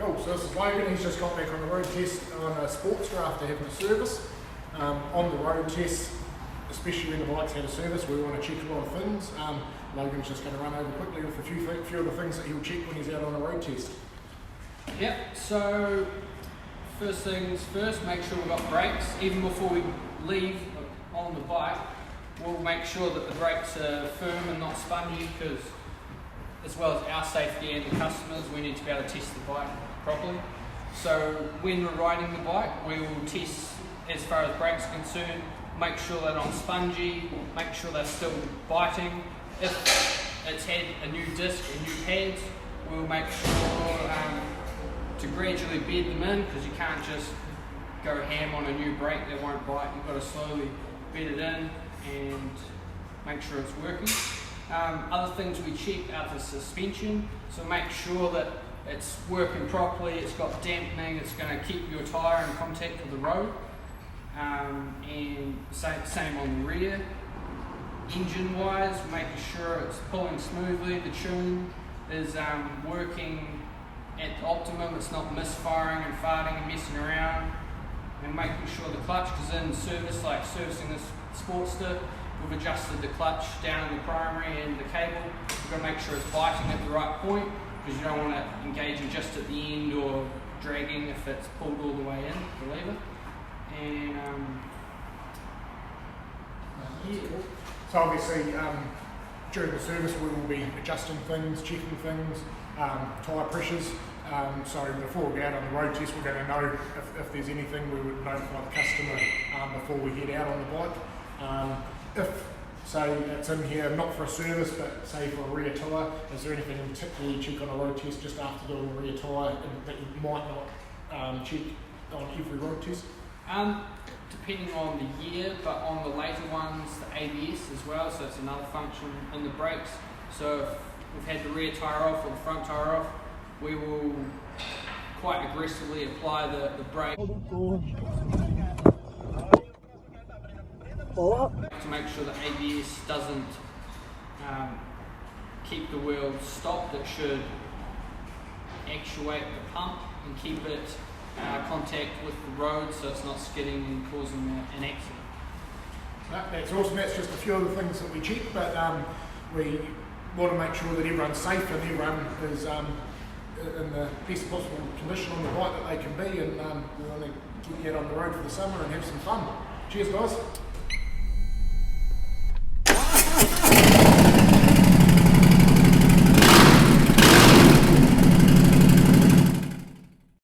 Cool, so this is Logan. He's just got back on the road test on a sports car after having a service. On the road test, especially when the bike's had a service, we want to check a lot of things. Logan's just going to run over quickly with a few of the things that he'll check when he's out on a road test. Yep, so first things first, make sure we've got brakes. Even before we leave on the bike, we'll make sure that the brakes are firm and not spongy, because as well as our safety and the customers, we need to be able to test the bike properly. So when we're riding the bike, we will test as far as brakes are concerned, make sure they're not spongy, make sure they're still biting. If it's had a new disc and new pads, we'll make sure to gradually bed them in, because you can't just go ham on a new brake that won't bite. You've got to slowly bed it in and make sure it's working. Other things we check are the suspension, so make sure that it's working properly, it's got dampening, it's going to keep your tyre in contact with the road. And same on the rear. Engine wise, making sure it's pulling smoothly, the tune is working at the optimum, it's not misfiring and farting and messing around, and making sure the clutch, because in service, like servicing this Sportster, we've adjusted the clutch down in the primary and the cable. We've got to make sure it's biting at the right point, because you don't want to engage it just at the end or dragging if it's pulled all the way in, the lever. And yeah. So obviously during the service we will be adjusting things, checking things, tyre pressures. So before we go out on the road test, we're going to know if there's anything. We would notify the customer before we head out on the bike. If, say, it's in here not for a service, but say for a rear tyre, is there anything in particular you check on a road test just after doing a rear tyre that you might not check on every road test? Depending on the year, but on the later ones, the ABS as well, so it's another function in the brakes. So if we've had the rear tyre off or the front tyre off, we will quite aggressively apply the brake to make sure the ABS doesn't keep the wheels stopped. It should actuate the pump and keep it contact with the road, so it's not skidding and causing an accident. That's awesome. That's just a few of the things that we check, but we want to make sure that everyone's safe and everyone is in the best possible condition on the bike that they can be, and we want to get out on the road for the summer and have some fun. Cheers, guys.